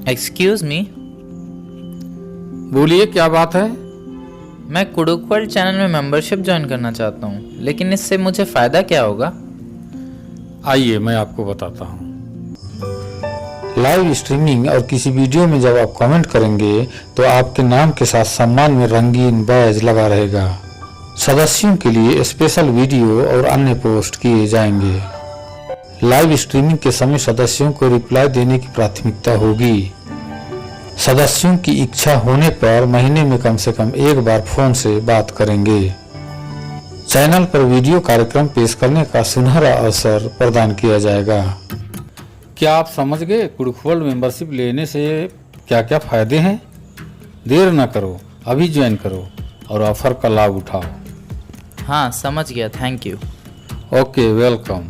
Excuse me. बोलिए, क्या बात है? मैं कुडुक वर्ल्ड चैनल में मेंबरशिप ज्वाइन करना चाहता हूँ, लेकिन इससे मुझे फ़ायदा क्या होगा? आइए, मैं आपको बताता हूँ। लाइव स्ट्रीमिंग और किसी वीडियो में जब आप कमेंट करेंगे तो आपके नाम के साथ सम्मान में रंगीन बैज लगा रहेगा। सदस्यों के लिए स्पेशल वीडियो और अन्य पोस्ट किए जाएंगे। लाइव स्ट्रीमिंग के समय सदस्यों को रिप्लाई देने की प्राथमिकता होगी। सदस्यों की इच्छा होने पर महीने में कम से कम एक बार फोन से बात करेंगे। चैनल पर वीडियो कार्यक्रम पेश करने का सुनहरा अवसर प्रदान किया जाएगा। क्या आप समझ गए कुडुक वर्ल्ड मेंबरशिप लेने से क्या क्या फायदे हैं? देर न करो, अभी ज्वाइन करो और ऑफर का लाभ उठाओ। हाँ, समझ गया, थैंक यू। Okay, welcome.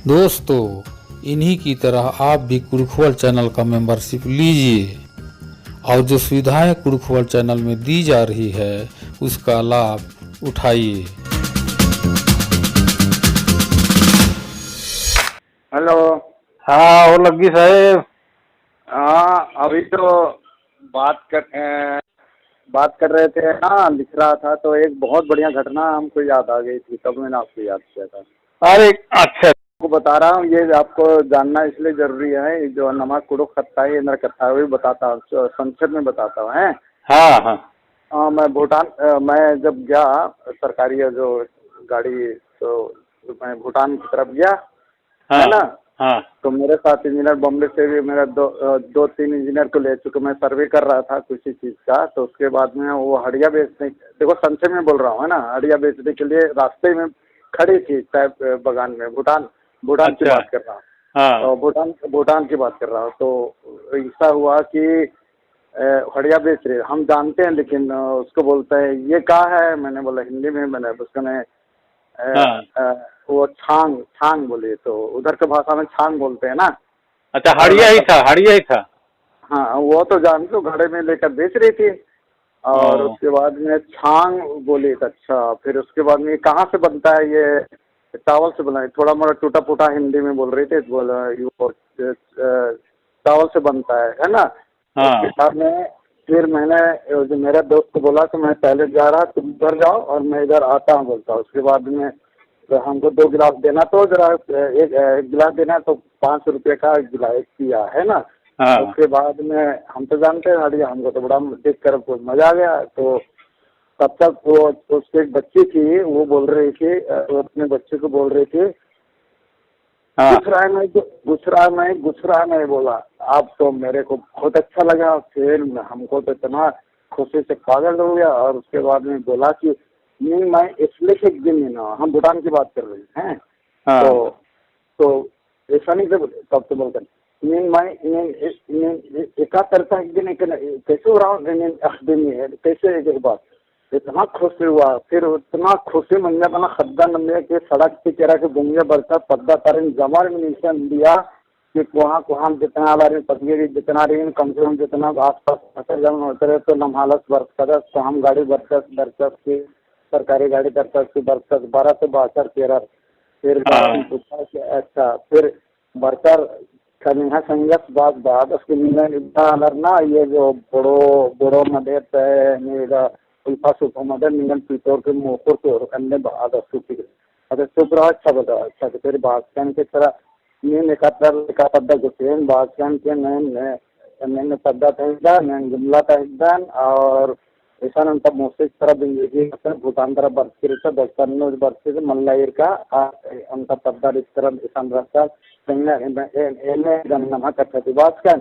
दोस्तों, इन्हीं की तरह आप भी कुडुक वर्ल्ड चैनल का मेंबरशिप लीजिए और जो सुविधाएं कुडुक वर्ल्ड चैनल में दी जा रही है उसका लाभ उठाइए। हेलो। हाँ, और लग्गी साहेब। हाँ, अभी तो बात कर बात कर रहे थे ना, लिख रहा था तो एक बहुत बढ़िया घटना हमको याद आ गई थी, तब मैंने आपको याद किया था। अरे अच्छा। आपको बता रहा हूँ, ये आपको जानना इसलिए जरूरी है। ये जो नमक कुडुक खत्ता है, इंद्र कथा है, वही बताता हूँ, संक्षेप में बताता हूँ। हैं, हाँ हाँ मैं भूटान, मैं जब गया सरकारी जो गाड़ी, तो मैं भूटान की तरफ गया, हाँ है ना। हाँ तो मेरे साथ इंजीनियर बॉम्बे से भी मेरा दो तीन इंजीनियर को ले चुके। मैं सर्वे कर रहा था किसी चीज़ का, तो उसके बाद में वो हड़िया बेचने, देखो संक्षेप में बोल रहा हूँ, है ना, हड़िया बेचने के लिए रास्ते में खड़ी थी चाय बगान में। भूटान भूटान की अच्छा। बात कर रहा हूँ। हाँ भूटान भूटान की बात कर रहा हूँ। तो ऐसा हुआ कि हड़िया बेच रहे, हम जानते हैं, लेकिन उसको बोलता है ये क्या है। मैंने बोला हिंदी में, मैंने उसने हाँ। वो छांग छांग बोले, तो उधर के भाषा में छांग बोलते हैं ना। अच्छा, और मैं हड़िया ही था, हड़िया ही था। हाँ, वो तो जानते हो, घड़े में लेकर बेच रही थी। और ओ, उसके बाद में छांग बोली तो अच्छा, फिर उसके बाद में ये कहाँ से बनता है, ये चावल से बना है। थोड़ा मोड़ा टूटा फूटा हिंदी में बोल रही थी, बोला वो चावल से बनता है ना। उसके हाँ बाद में फिर मैंने जो मेरा दोस्त को बोला कि मैं पहले जा रहा, तुम उधर जाओ और मैं इधर आता हूँ बोलता हूँ। उसके बाद में तो हमको 2 गिलास देना, तो जरा एक गिलास देना, तो 500 रुपये का एक गिलास किया, है ना। हाँ उसके बाद में हम तो जानते हैं हड़िया, हमको तो बड़ा देख कर मजा आ गया। तो तब तक वो उसकी एक बच्ची थी, वो बोल रही थी, वो अपने बच्चे को बोल रही थी, हाँ गुसरा नहीं बोला। आप तो मेरे को बहुत अच्छा लगा, फिर हमको तो इतना खुशी से पागल हो गया। और उसके बाद में बोला कि नहीं, मैं इसलिए एक दिन ना, हम भूटान की बात कर रहे हैं। हाँ। तो तो ऐसा नहीं थे, तब तो बोलकर नहीं, मैं इकहत्तर का एक दिन कैसे हो रहा हूँ, कैसे एक बात इतना खुश हुआ। फिर उतना खुशी मंदिर बना खद्दा मंदिर के सड़क की तरह के घूमिए बढ़ता पद्दा तारीन जमार में निशान दिया कि वहाँ जितना बारे में पतिए जितना रही कम से कम जितना आस पास जम होते रहे, तो नमहालस बरकस, तो हम गाड़ी बरकस बरकस की सरकारी गाड़ी बरकस की बरकस 12 से 72 13। फिर हाँ पूछा कि अच्छा, फिर बरकर कन्या संगत बाद उसके ना, ये जो बड़ो बड़ो मदद है उल्फा निगम पीतोर के मोहर को अन्य बाद अगर सुप्रा अच्छा बता, अच्छा तो फिर बादशाह की तरह నేను का पद्दा गुस्सेन बादशाह के నేను पद्दा था నేను जुमला था और ऐसा तब मोसे तरह बिंगी भूटान तरह बर्फीर दस्तान बर्फीर मल्लाइर का अंत पद्दा इस तरह ईशान रास्ता नमः करता थी बादशाह।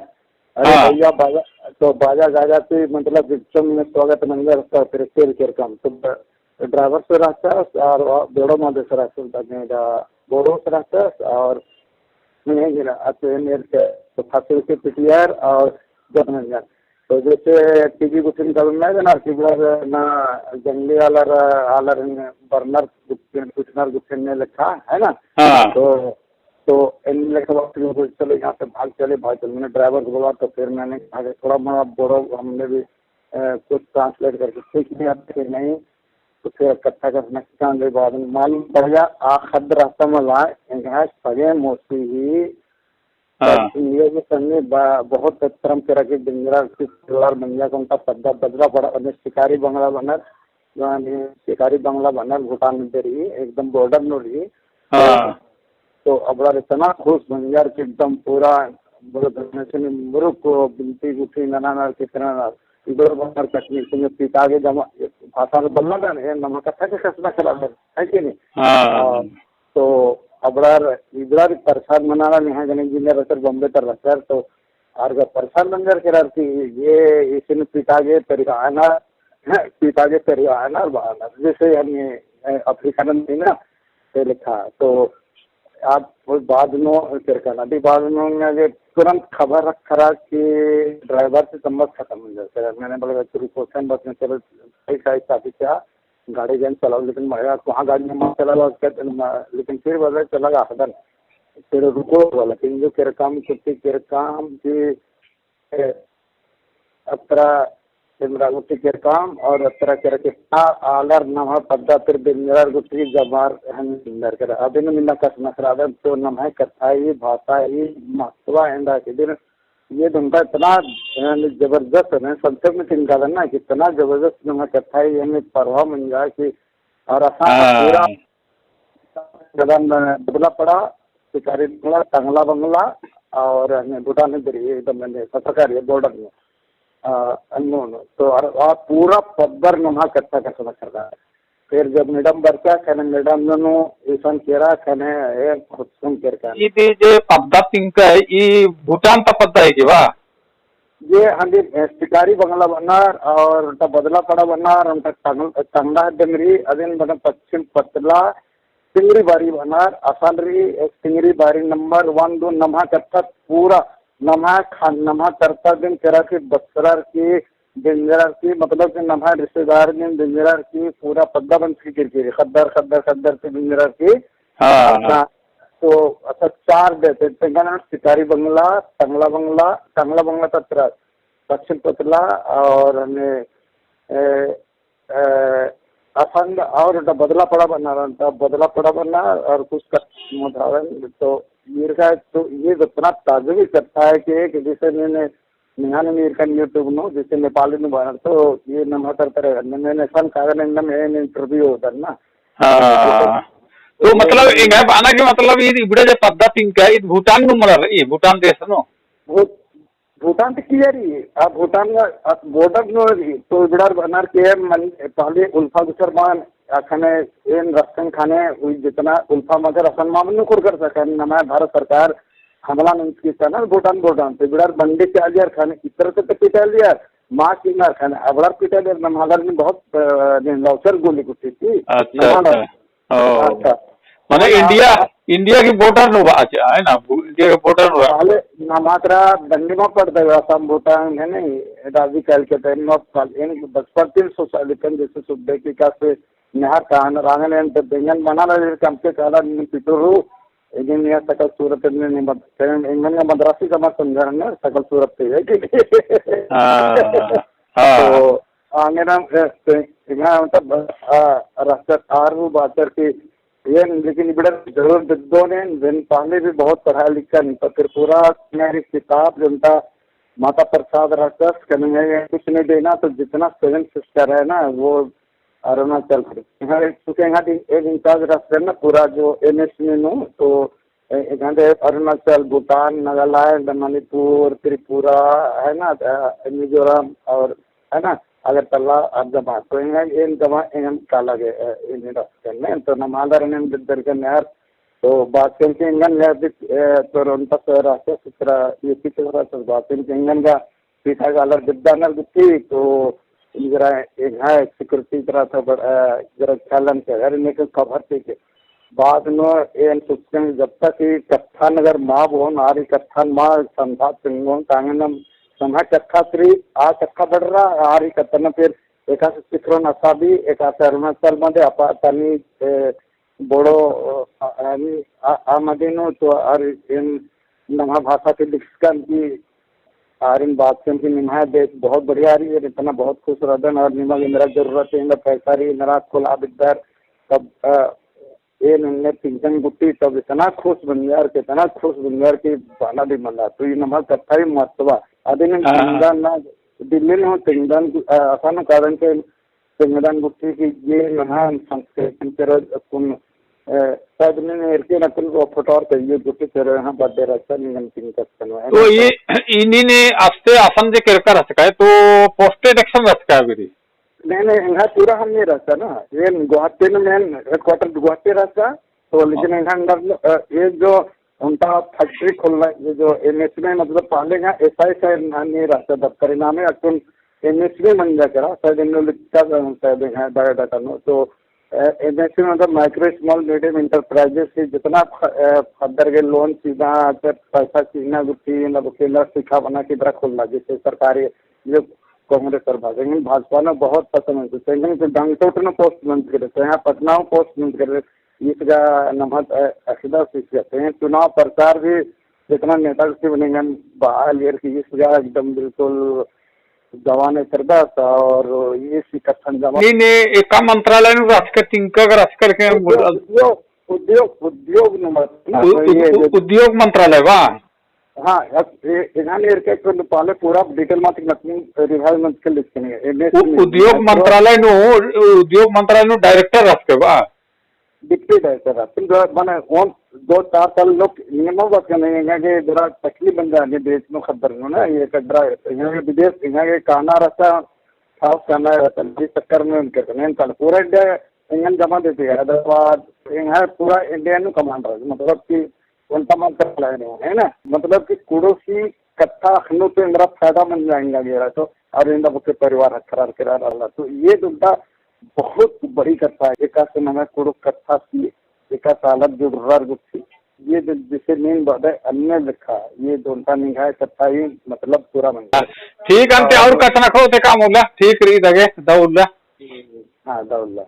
अरे हाँ भैया बाजा, तो बाजा गाजा से मतलब विक्रम में स्वागत मंदिर रास्ता फिर तेल कम तो ड्राइवर से रास्ता और बोड़ो मधे से रास्ता बोड़ो से रास्ता और नहीं गिरा तो खाते के पीटीआर और गवर्नमेंट। तो जैसे टीवी गुथिन करना है ना, टीवी ना जंगली आलर आलर बर्नर गुथिनर गुथिन ने लिखा है ना। हाँ तो इन लेके वक्त चलो यहाँ से भाग चले मैंने ड्राइवर को बोला। तो फिर मैंने आगे थोड़ा मोड़ा बोड़ो हमने भी कुछ ट्रांसलेट करके सीख लिया कि नहीं, तो फिर कथा करने के बाद मालूम पड़ गया आ खद रास्ता में लाए सगे मोसी ही हाँ ये संगे बहुत तरम करा के बिंद्रा की परिवार मंजा को उनका पद्दा बदला पड़ा और शिकारी बंगला बनर शिकारी बंगला बनर भूटान में दे रही एकदम बॉर्डर में रही। हाँ तो अब इतना खुश मंजार के एकदम पूरा मुरुक को बिनती गुठी नना कितना इधर बनर कश्मीर से पिता के जमा भाषा में बोलना था नमक कथा के कसना चला है कि नहीं। हाँ तो अबरार इधर प्रसाद मनाना यहाँ गणेश जी ने रखकर बॉम्बे तर रखकर तो और प्रसाद मंदिर के रहती ये इसने पिता के परिवाना बहाना जैसे हम ये अफ्रीका में थी ना तो लिखा तो आप बाद में फिर करना भी बाद में तुरंत खबर रखा कि ड्राइवर से संबंध खत्म हो जाता मैंने बोला क्वेश्चन बस में चलो सही काफी क्या गाड़ी जन चलाओ लेकिन मैं वहाँ गाड़ी में मत चला लेकिन फिर बोला चला हदन फिर रुको बोला लेकिन जो किरकाम कुत्ती किरकाम की अतरा सिमरा गुट्टी किरकाम और अतरा किरकिता आलर नमः पद्दा फिर बिंदर गुट्टी जबार हिंदर कर अभी मिलना कस नखरादा तो नमः कथाई भाषाई महत्वा एंडा के दिन ये उनका इतना जबरदस्त है संक्षेप में चिंता करना कितना जबरदस्त नमः कथाई हमें परवा मन जाए कि और पूरा बदला पड़ा शिकारी बंगला टंगला बंगला और भूटान में एकदम मैंने सरकारी बॉर्डर में अनोन तो आप पूरा पब्बर नमा कच्चा कसना कर रहा है फिर जब मैडम बरका कहने मैडम दोनों ईशान केरा कहने खुदसुम केरका ఇది जे पद्दा पिंक है ये भूटान का पद्दा है कि वाह ये हमें शिकारी बंगला बनार और बदला पड़ा बनार उनका टंगला डंगरी अदिन बना पश्चिम पतला सिंगरी बारी बनार असानरी सिंगरी बारी नंबर 1 2 नमा कच्चा पूरा नमा खान नमा करता दिन करा के बसरार की बिंजरार की मतलब कि नमा रिश्तेदार दिन बिंजरार की पूरा पद्दा बन की किरकिरी खद्दर खद्दर खद्दर की बिंजरार की हाँ तो अच्छा 4 देते शिकारी बंगला टंगला बंगला तत्र पश्चिम पतला और हमें असंग और बदला पड़ा बना और कुछ तो मीर का तो ये इतना ताजुबी करता है कि जैसे मैंने निहान मीर का यूट्यूब नो जैसे नेपाली में बना तो ये नमः करते रहे मैंने सन कागज एकदम इंटरव्यू होता है ना। हाँ तो मतलब इंगा बाना के मतलब ये इबड़े जे पद्दा पिंक है ये भूटान नु मरल ये भूटान देश नो भूटान से किया रही अब भूटान का बॉर्डर नो रही तो इबड़ार बनार के पहले उल्फा गुसर मान खाने इन रसन खाने जितना उल्फा मगर रसन मामन को कर सके नमा भारत सरकार हमला नहीं की ना भूटान से बिड़ार बंदे के आलियार खाने इस तरह से तो पिटा लिया माँ की मार खाने अबड़ार पिटा लिया नमालर में बहुत लौचर गोली कुटी थी। अच्छा माने इंडिया की बॉर्डर नो है ना इंडिया के बॉर्डर नो पहले नमात्रा दंडी में पड़ता है असम भूटान है नहीं राजी कैल के टाइम में बचपन सोसालिकन जैसे सुबह का से निहार कान रांगन बेंगन बना रहे कम के काला पिटोरू लेकिन यह सकल सूरत इंगन का मद्रासी का मत समझा ना सकल सूरत से है तो आगे ना मतलब रास्ता आरू बातर की ये लेकिन इबड़ा जरूर दो ने पहले भी बहुत पढ़ा लिखा नहीं तो फिर पूरा मेरी किताब जनता माता प्रसाद राक्षस करेंगे कुछ नहीं देना तो जितना सेवन सिस्टर है ना वो अरुणाचल चूँकि यहाँ एक इंचार्ज रास्ते ना पूरा जो NS में नो तो यहाँ अरुणाचल भूटान नागालैंड मणिपुर त्रिपुरा है ना मिजोरम और है ना अगरतला अर्धमा तो इन जमा इन काला इन रास्ते में तो नमालर यार तो बात इंगन तो उनका रास्ते सूत्र ये किसी बात इंगन का पीठा का अलग दिद्दानर दिखी तो जरा एक है सिक्योरिटी तरह था जरा ख्यालन के अगर इन्हें खबर थी कि बाद में इन सूचना जब तक कि कत्था नगर माँ वो नारी कत्था माँ संधा सिंगों तांगनम संधा कत्था श्री आ कत्था बढ़ रहा आरी कत्था फिर एक चित्रों नशा भी एक अरुणाचल मध्य अपातनी बोड़ो आमदिनो तो इन नवा भाषा के लिखकन की और इन बात से निमाय देश बहुत बढ़िया रही है इतना बहुत खुश रहन और निमा मेरा जरूरत है पैसा रही मेरा खुला बिदर तब ये नन्हे पिंजन गुट्टी तब इतना खुश बन यार कितना खुश बन यार कि बाला भी मला तो ये नमक कथा ही महत्व अदिन पिंजन ना दिल्ली में हो पिंजन असन कारण के पिंजन गुट्टी की ये नहा संस्कृति तेरा कुन साधने में इरके नकल वो फटोर चाहिए गुट्टी तेरे यहाँ बर्थडे रहता निगम पिंजन करना तो ये इन्हीं ने आस्ते आसन जे करकर रखा है तो पोस्ट इलेक्शन रखा है मेरी नहीं यहाँ पूरा हम नहीं रहता ना ये गुवाहाटी में मेन हेडक्वार्टर गुवाहाटी रहता तो लेकिन यहाँ अंदर ये जो उनका फैक्ट्री खोलना ये जो एमएससी में मतलब पहले यहाँ ऐसा नहीं रहता दफ्तर नाम है अकुन एमएससी में मन जाकर शायद इन लिखता शायद यहाँ बायोडाटा में तो एमएससी में मतलब माइक्रो स्मॉल मीडियम इंटरप्राइजेस की जितना फर्दर के लोन सीधा पैसा सीखना गुट्टी केंद्र शिक्षा बना की तरह खोलना जैसे सरकारी जो कांग्रेस और भाजपा ने बहुत पसंद है डंगटोट ने पोस्ट बंद करे तो यहाँ पटना में पोस्ट बंद करे इसका नमक अखिदा सीख जाते हैं चुनाव प्रचार भी जितना नेता से बनेंगे बहाल ये की इसका एकदम बिल्कुल जवाने करदा था और ये कथन जमा ने एका मंत्रालय नु राजकर तिंका राजकर के उद्योग नंबर उद्योग मंत्रालय वा हाँ यहाँ पहले पूरा डिटेल मात्र रिवाइज मंथ के लिखते उद्योग मंत्रालय नु डायरेक्टर राजकर वा डिप्टी डायरेक्टर मैंने 2-4 साल लोग नियमों बात करने के जरा तकलीफ बन जाएंगे देश में खबर ना ये कटरा यहाँ के विदेश यहाँ के कहना रहता साफ कहना रहता इस चक्कर में उनके पूरा इंडिया इंजन जमा देती है हैदराबाद यहाँ पूरा इंडिया में कमांड रहा मतलब कि उनका मंत्रालय नहीं है ना मतलब कि कुड़ोसी कट्ठा हनु तो इंद्रा फायदा बन जाएंगे ये तो और इंदा के परिवार करार करा रहा तो ये दुर्गा बहुत बड़ी कथा है एक नया कुड़ो कथा थी एक सालत जो रुरार गुत्थी ये जिसे मेन बात है अन्य लिखा ये दोनों निगाह कथा ही मतलब पूरा बन गया ठीक अंते और कथन खो ते काम होला ठीक रही दगे दौल्ला हाँ दौल्ला